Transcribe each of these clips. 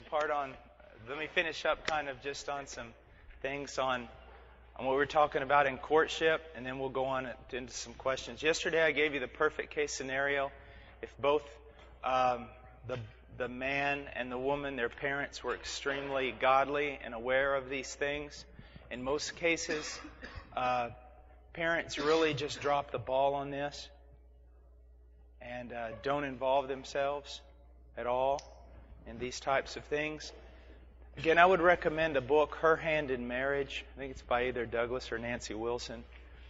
part on, let me finish up kind of just on some things on what we're talking about in courtship, and then we'll go on into some questions. Yesterday I gave you the perfect case scenario. If both the man and the woman, their parents, were extremely godly and aware of these things. In most cases, parents really just drop the ball on this and don't involve themselves at all in these types of things. Again, I would recommend a book, Her Hand in Marriage. I think it's by either Douglas or Nancy Wilson.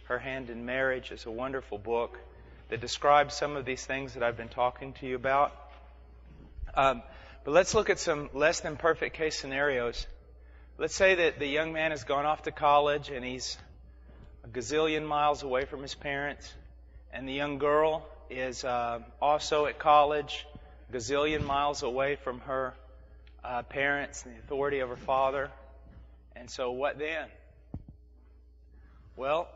Her Hand in Marriage is a wonderful book that describes some of these things that I've been talking to you about. But let's look at some less than perfect case scenarios. Let's say that the young man has gone off to college and he's a gazillion miles away from his parents, and the young girl is also at college, a gazillion miles away from her parents and the authority of her father. And so what then? Well,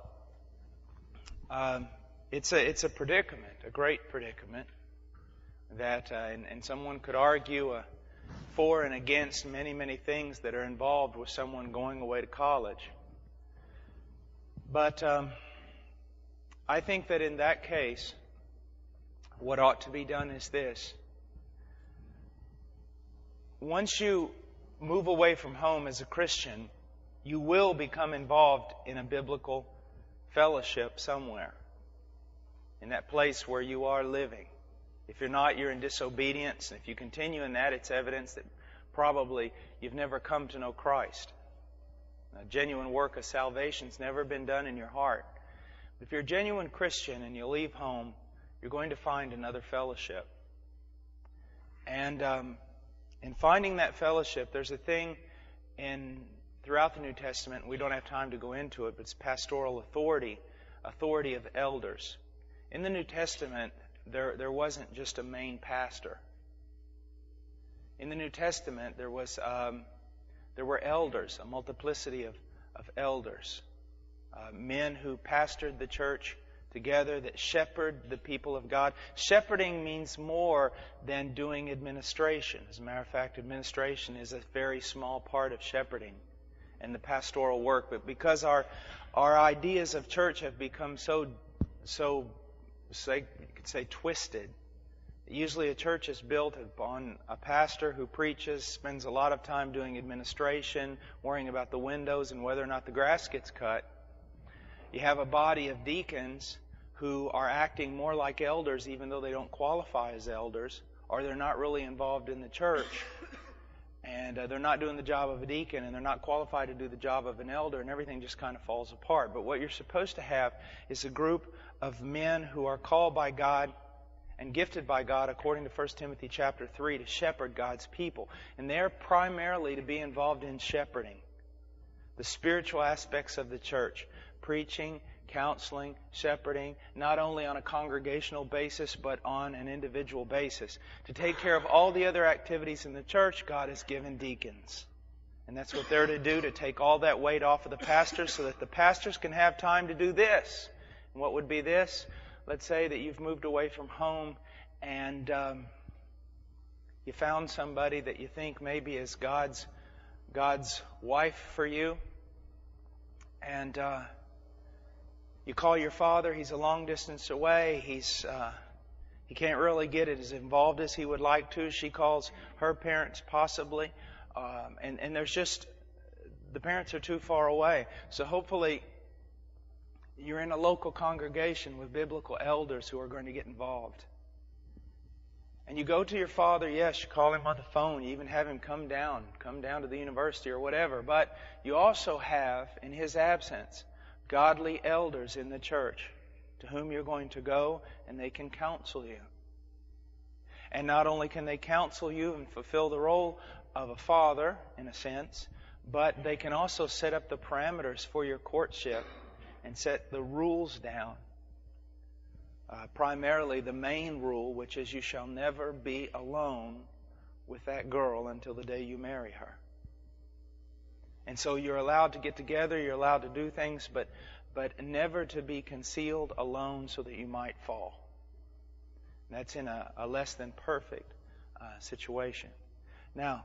it's a predicament, a great predicament, that and someone could argue for and against many, many things that are involved with someone going away to college. But I think that in that case, what ought to be done is this. Once you move away from home as a Christian, you will become involved in a biblical fellowship somewhere, in that place where you are living. If you're not, you're in disobedience. And if you continue in that, it's evidence that probably you've never come to know Christ. A genuine work of salvation's never been done in your heart. If you're a genuine Christian and you leave home, you're going to find another fellowship. And in finding that fellowship, there's a thing throughout the New Testament, we don't have time to go into it, but it's pastoral authority of elders. In the New Testament, there wasn't just a main pastor. In the New Testament, there were elders, a multiplicity of elders, men who pastored the church together, that shepherd the people of God. Shepherding means more than doing administration. As a matter of fact, administration is a very small part of shepherding and the pastoral work. But because our ideas of church have become so you could say twisted. Usually a church is built upon a pastor who preaches, spends a lot of time doing administration, worrying about the windows and whether or not the grass gets cut. You have a body of deacons who are acting more like elders even though they don't qualify as elders, or they're not really involved in the church. And they're not doing the job of a deacon, and they're not qualified to do the job of an elder, and everything just kind of falls apart. But what you're supposed to have is a group of men who are called by God and gifted by God, according to 1 Timothy chapter 3, to shepherd God's people. And they're primarily to be involved in shepherding the spiritual aspects of the church, preaching, counseling, shepherding, not only on a congregational basis, but on an individual basis. To take care of all the other activities in the church, God has given deacons. And that's what they're to do, to take all that weight off of the pastors so that the pastors can have time to do this. And what would be this? Let's say that you've moved away from home and you found somebody that you think maybe is God's wife for you. And you call your father. He's a long distance away. He can't really get it as involved as he would like to. She calls her parents possibly. And there's just, the parents are too far away. So hopefully you're in a local congregation with biblical elders who are going to get involved. And you go to your father, yes, you call him on the phone, you even have him come down to the university or whatever. But you also have, in his absence, godly elders in the church to whom you're going to go, and they can counsel you. And not only can they counsel you and fulfill the role of a father, in a sense, but they can also set up the parameters for your courtship and set the rules down. Primarily the main rule, which is you shall never be alone with that girl until the day you marry her. And so you're allowed to get together, you're allowed to do things, but never to be concealed alone so that you might fall. And that's in a less than perfect situation. Now,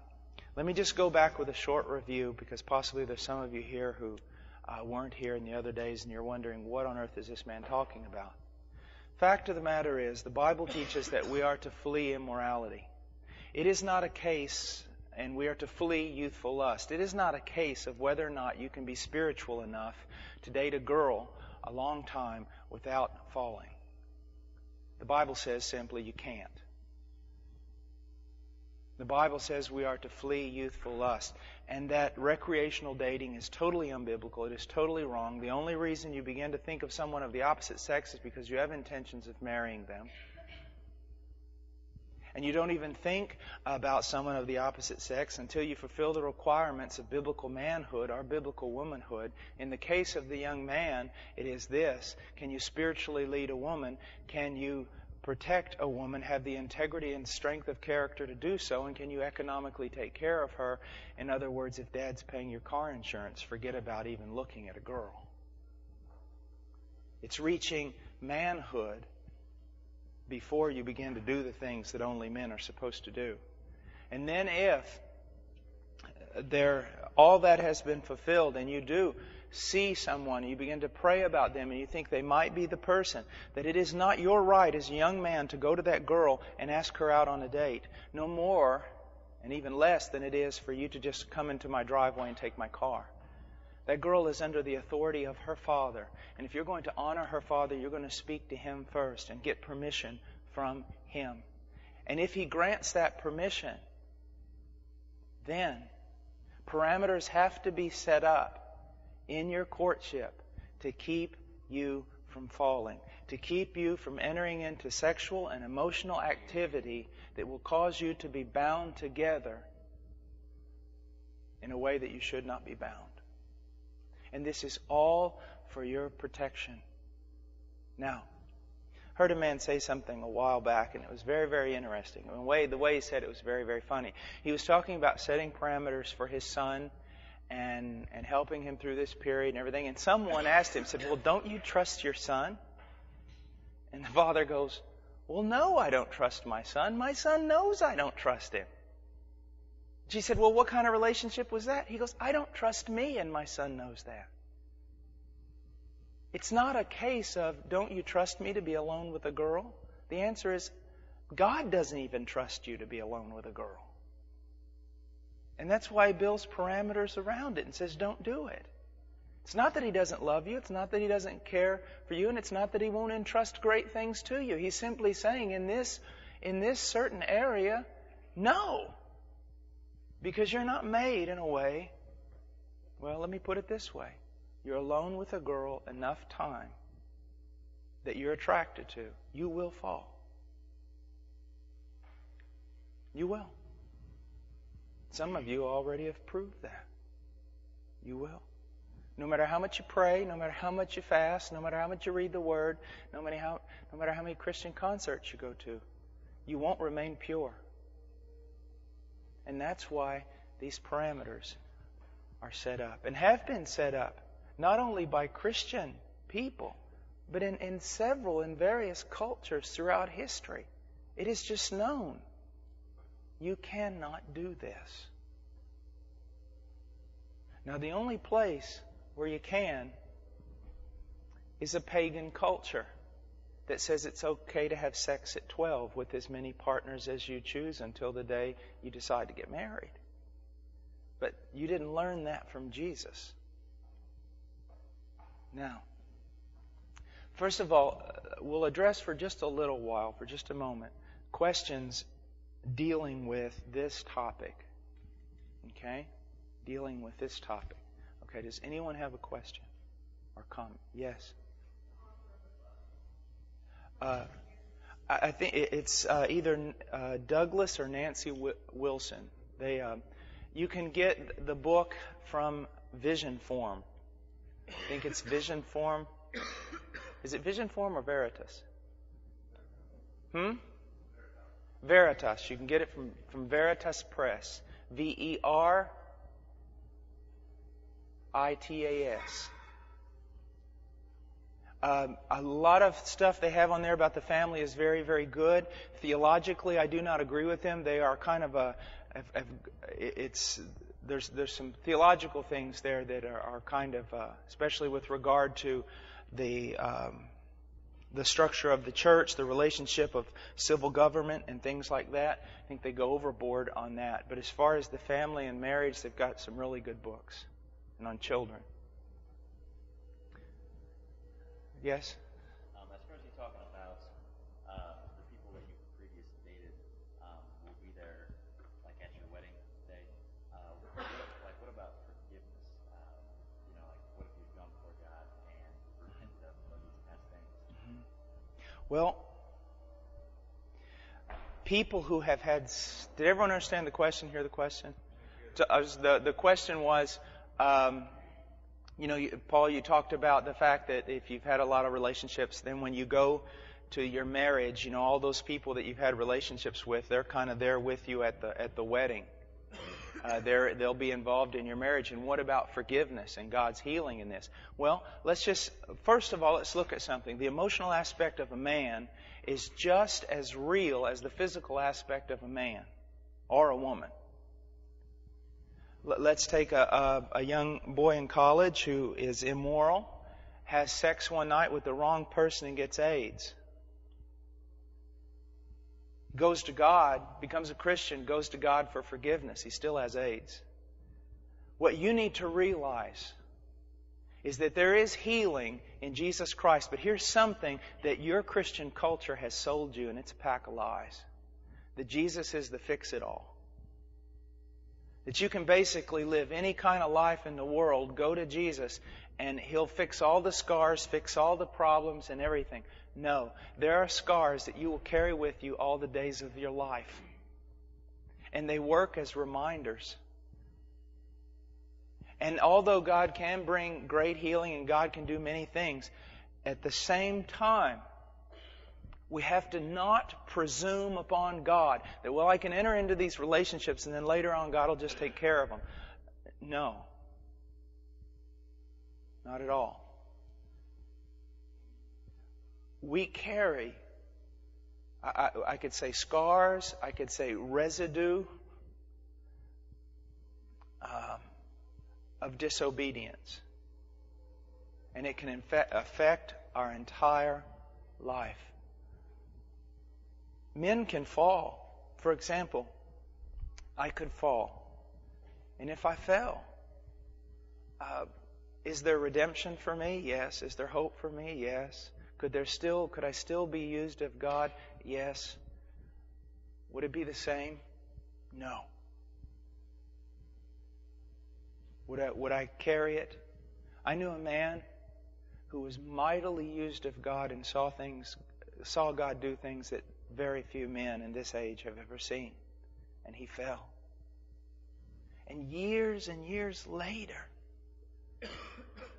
Let me just go back with a short review, because possibly there's some of you here who weren't here in the other days and you're wondering, what on earth is this man talking about? Fact of the matter is, the Bible teaches that we are to flee immorality. It is not a case, and we are to flee youthful lust. It is not a case of whether or not you can be spiritual enough to date a girl a long time without falling. The Bible says simply you can't. The Bible says we are to flee youthful lust, and that recreational dating is totally unbiblical. It is totally wrong. The only reason you begin to think of someone of the opposite sex is because you have intentions of marrying them. And you don't even think about someone of the opposite sex until you fulfill the requirements of biblical manhood or biblical womanhood. In the case of the young man, it is this: can you spiritually lead a woman? Can you protect a woman, have the integrity and strength of character to do so, and can you economically take care of her? In other words, if Dad's paying your car insurance, forget about even looking at a girl. It's reaching manhood before you begin to do the things that only men are supposed to do. And then if all that has been fulfilled and you do see someone, you begin to pray about them, and you think they might be the person, that it is not your right as a young man to go to that girl and ask her out on a date. No more, and even less than it is for you to just come into my driveway and take my car. That girl is under the authority of her father. And if you're going to honor her father, you're going to speak to him first and get permission from him. And if he grants that permission, then parameters have to be set up in your courtship to keep you from falling, to keep you from entering into sexual and emotional activity that will cause you to be bound together in a way that you should not be bound. And this is all for your protection. Now, I heard a man say something a while back, and it was very, very interesting. The way he said it was very, very funny. He was talking about setting parameters for his son and helping him through this period and everything. And someone asked him, said, well, don't you trust your son? And the father goes, well, no, I don't trust my son. My son knows I don't trust him. She said, well, what kind of relationship was that? He goes, I don't trust me, and my son knows that. It's not a case of, don't you trust me to be alone with a girl? The answer is, God doesn't even trust you to be alone with a girl. And that's why He builds parameters around it and says, don't do it. It's not that He doesn't love you. It's not that He doesn't care for you. And it's not that He won't entrust great things to you. He's simply saying, in this certain area, no. Because you're not made in a way, well, let me put it this way. You're alone with a girl enough time that you're attracted to. You will fall. You will. Some of you already have proved that. You will. No matter how much you pray, no matter how much you fast, no matter how much you read the Word, no matter how many Christian concerts you go to, you won't remain pure. And that's why these parameters are set up and have been set up, not only by Christian people, but in various cultures throughout history. It is just known. You cannot do this. Now, the only place where you can is a pagan culture that says it's okay to have sex at 12 with as many partners as you choose until the day you decide to get married. But you didn't learn that from Jesus. Now, first of all, we'll address for just a little while, for just a moment, questions dealing with this topic. Okay? Dealing with this topic. Okay, does anyone have a question or comment? Yes? I think it's either Douglas or Nancy Wilson. You can get the book from Vision Form. I think it's Vision Form. Is it Vision Form or Veritas? Veritas. You can get it from Veritas Press. Veritas. A lot of stuff they have on there about the family is very, very good. Theologically, I do not agree with them. They are kind of there's some theological things there that are kind of, especially with regard to the structure of the church, the relationship of civil government and things like that. I think they go overboard on that. But as far as the family and marriage, they've got some really good books. And on children. Yes? As far as you're talking about the people that you previously dated will be there like at your wedding day. What about forgiveness? What if you've gone before God and repented of these past things? Mm-hmm. Well, people who have had... Did everyone understand the question? Hear the question? The question was... Paul, you talked about the fact that if you've had a lot of relationships, then when you go to your marriage, all those people that you've had relationships with, they're kind of there with you at the wedding. They'll be involved in your marriage. And what about forgiveness and God's healing in this? Well, first of all, let's look at something. The emotional aspect of a man is just as real as the physical aspect of a man or a woman. Let's take a young boy in college who is immoral, has sex one night with the wrong person and gets AIDS. Goes to God, becomes a Christian, goes to God for forgiveness. He still has AIDS. What you need to realize is that there is healing in Jesus Christ. But here's something that your Christian culture has sold you, and it's a pack of lies. That Jesus is the fix-it-all. That you can basically live any kind of life in the world, go to Jesus, and He'll fix all the scars, fix all the problems and everything. No, there are scars that you will carry with you all the days of your life. And they work as reminders. And although God can bring great healing and God can do many things, at the same time, we have to not presume upon God that, I can enter into these relationships and then later on God will just take care of them. No. Not at all. We carry, I could say scars, I could say residue of disobedience. And it can affect our entire life. Men can fall. For example, I could fall. And if I fell, is there redemption for me? Yes. Is there hope for me? Yes. Could I still be used of God? Yes. Would it be the same? No. Would I carry it? I knew a man who was mightily used of God and saw God do things that very few men in this age have ever seen. And he fell. And years later,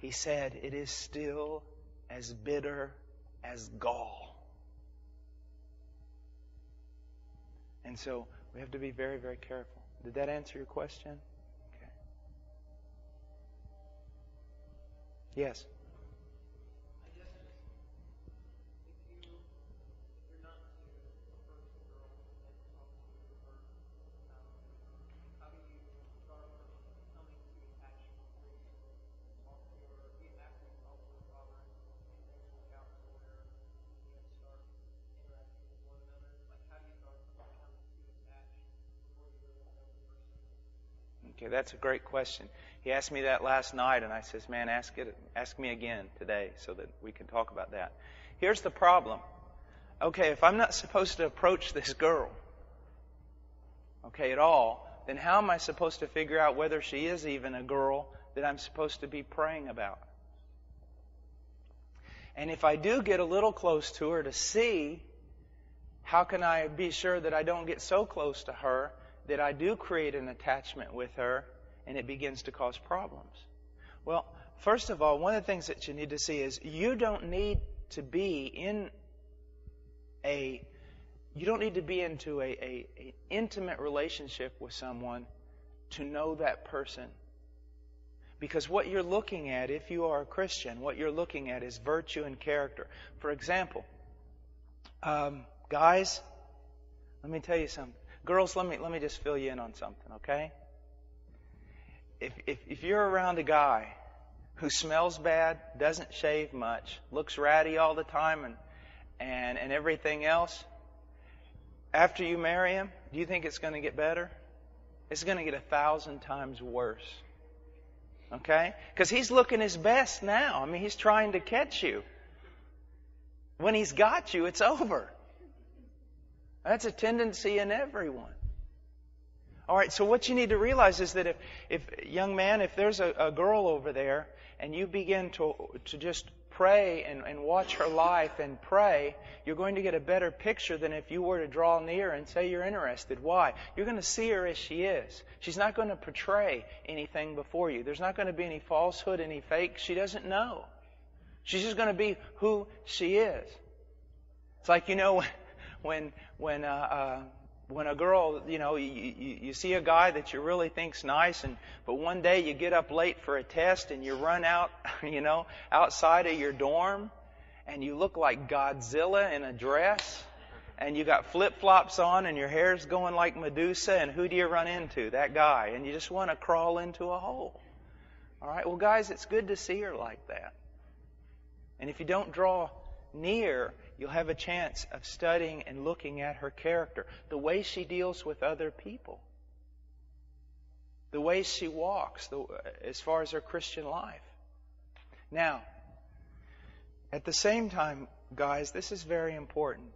he said, "It is still as bitter as gall." And so we have to be very, very careful. Did that answer your question? Okay. Yes. Okay, that's a great question. He asked me that last night, and I says, "Man, ask me again today so that we can talk about that." Here's the problem. Okay, if I'm not supposed to approach this girl, at all, then how am I supposed to figure out whether she is even a girl that I'm supposed to be praying about? And if I do get a little close to her to see, how can I be sure that I don't get so close to her that I do create an attachment with her and it begins to cause problems? Well, first of all, one of the things that you need to see is you don't need to be into an intimate relationship with someone to know that person. Because what you're looking at, if you are a Christian, what you're looking at is virtue and character. For example, guys, let me tell you something. Girls, let me just fill you in on something, okay? If you're around a guy who smells bad, doesn't shave much, looks ratty all the time, and everything else, after you marry him, do you think it's going to get better? It's going to get 1,000 times worse. Okay? Because he's looking his best now. I mean, he's trying to catch you. When he's got you, it's over. That's a tendency in everyone. All right, so what you need to realize is that if young man, if there's a girl over there and you begin to just pray and watch her life and pray, you're going to get a better picture than if you were to draw near and say you're interested. Why? You're going to see her as she is. She's not going to portray anything before you. There's not going to be any falsehood, any fake. She doesn't know. She's just going to be who she is. It's like, when a girl, you see a guy that you really think's nice, but one day you get up late for a test and you run out, outside of your dorm, and you look like Godzilla in a dress, and you got flip-flops on, and your hair's going like Medusa, and who do you run into? That guy, and you just want to crawl into a hole. All right, well, guys, it's good to see her like that. And if you don't draw near, you'll have a chance of studying and looking at her character, the way she deals with other people, the way she walks, as far as her Christian life. Now, at the same time, guys, this is very important.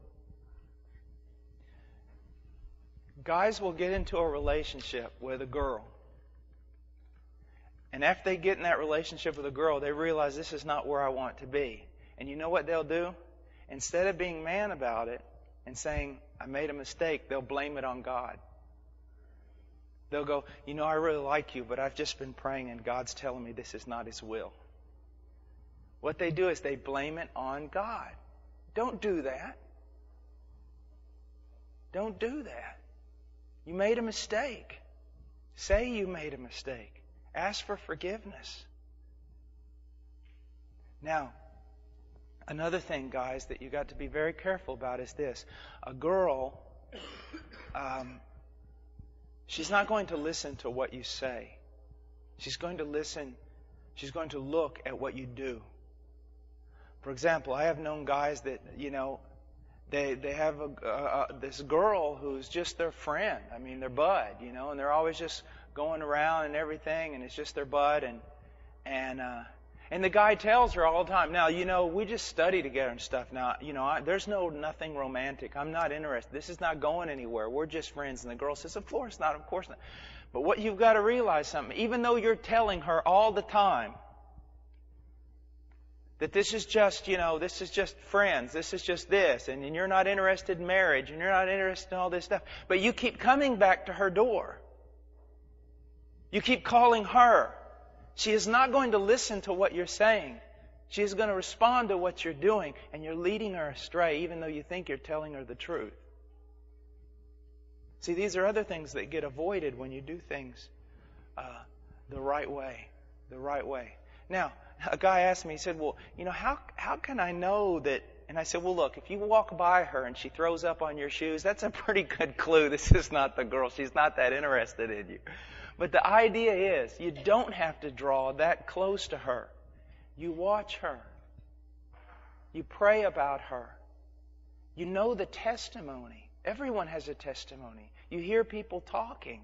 Guys will get into a relationship with a girl. And after they get in that relationship with a girl, they realize this is not where I want to be. And you know what they'll do? Instead of being man about it and saying, I made a mistake, they'll blame it on God. They'll go, I really like you, but I've just been praying and God's telling me this is not His will. What they do is they blame it on God. Don't do that. Don't do that. You made a mistake. Say you made a mistake. Ask for forgiveness. Now, another thing, guys, that you got to be very careful about is this. A girl, she's not going to listen to what you say. She's going to listen. She's going to look at what you do. For example, I have known guys that, they have this girl who's just their friend. I mean, their bud, and they're always just going around and everything, and it's just their bud, and the guy tells her all the time, now, we just study together and stuff. Now, there's nothing romantic. I'm not interested. This is not going anywhere. We're just friends. And the girl says, of course not, of course not. But what you've got to realize something, even though you're telling her all the time that this is just, this is just friends, this is just this, and you're not interested in marriage, and you're not interested in all this stuff, but you keep coming back to her door. You keep calling her. She is not going to listen to what you're saying. She is going to respond to what you're doing, and you're leading her astray even though you think you're telling her the truth. See, these are other things that get avoided when you do things the right way. The right way. Now, a guy asked me, he said, well, how can I know that? And I said, well, look, if you walk by her and she throws up on your shoes, that's a pretty good clue. This is not the girl. She's not that interested in you. But the idea is, you don't have to draw that close to her. You watch her. You pray about her. You know the testimony. Everyone has a testimony. You hear people talking.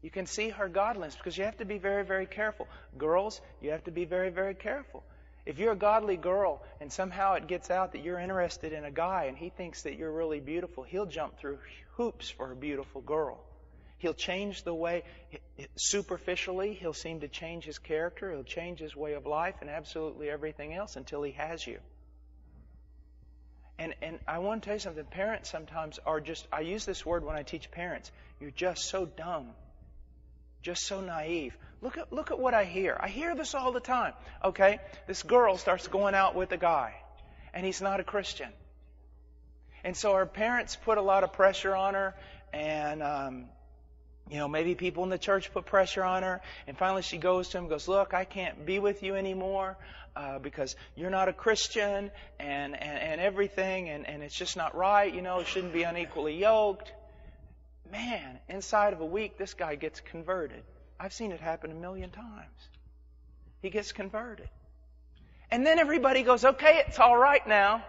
You can see her godliness, because you have to be very, very careful. Girls, you have to be very, very careful. If you're a godly girl and somehow it gets out that you're interested in a guy and he thinks that you're really beautiful, he'll jump through hoops for a beautiful girl. He'll change the way, superficially, he'll seem to change his character, he'll change his way of life and absolutely everything else until he has you. And I want to tell you something. Parents sometimes are just, I use this word when I teach parents, you're just so dumb. Just so naive. Look at what I hear. I hear this all the time. Okay, this girl starts going out with a guy, and he's not a Christian. And so her parents put a lot of pressure on her, and Maybe people in the church put pressure on her, and finally she goes to him and goes, look, I can't be with you anymore because you're not a Christian and everything, and it's just not right. It shouldn't be unequally yoked. Man, inside of a week, this guy gets converted. I've seen it happen 1,000,000 times. He gets converted. And then everybody goes, okay, it's all right now.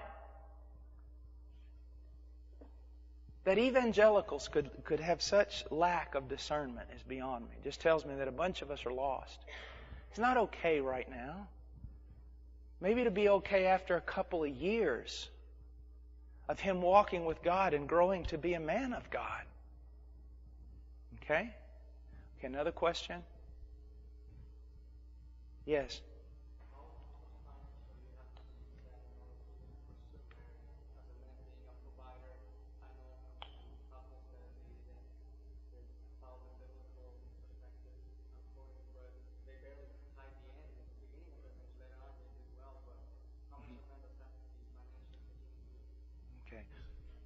That evangelicals could have such lack of discernment is beyond me. It just tells me that a bunch of us are lost. It's not okay right now. Maybe it'll be okay after a couple of years of him walking with God and growing to be a man of God. Okay? Okay, another question? Yes.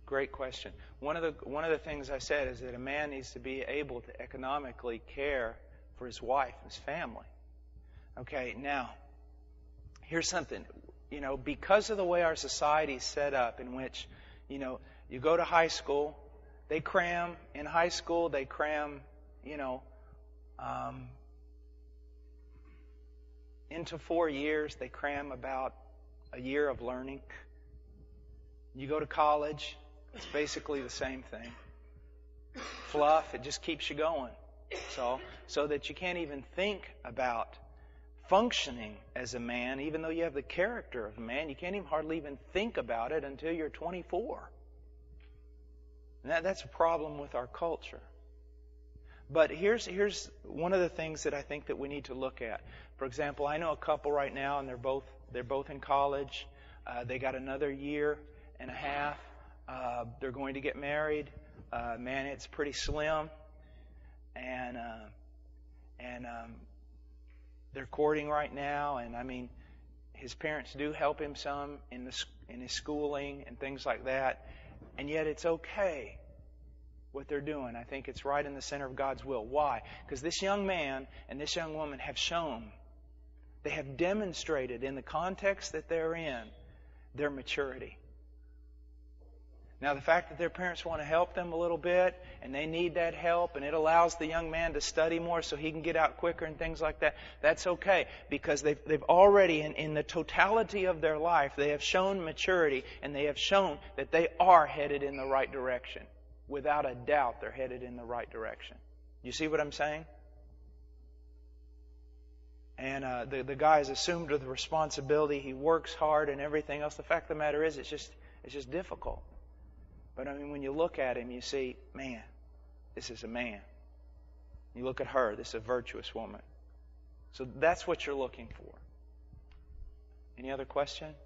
Great question. One of the things I said is that a man needs to be able to economically care for his wife and his family. Okay, now, here's something. Because of the way our society is set up, in which, you go to high school, they cram, in high school, they cram, into 4 years, they cram about a year of learning. You go to college, it's basically the same thing. Fluff, it just keeps you going. So that you can't even think about functioning as a man, even though you have the character of a man. You can't even hardly even think about it until you're 24. And that's a problem with our culture. But here's one of the things that I think that we need to look at. For example, I know a couple right now, and they're both in college. They got another year and a half. They're going to get married. Man, it's pretty slim, and they're courting right now. And I mean, his parents do help him some in his schooling and things like that. And yet, it's okay what they're doing. I think it's right in the center of God's will. Why? Because this young man and this young woman have shown, they have demonstrated in the context that they're in, their maturity. Now, the fact that their parents want to help them a little bit, and they need that help, and it allows the young man to study more so he can get out quicker and things like that, that's okay. Because they've already, in the totality of their life, they have shown maturity, and they have shown that they are headed in the right direction. Without a doubt, they're headed in the right direction. You see what I'm saying? And the guy has assumed the responsibility. He works hard and everything else. The fact of the matter is, it's just difficult. But I mean, when you look at him, you see, man, this is a man. You look at her, this is a virtuous woman. So that's what you're looking for. Any other question?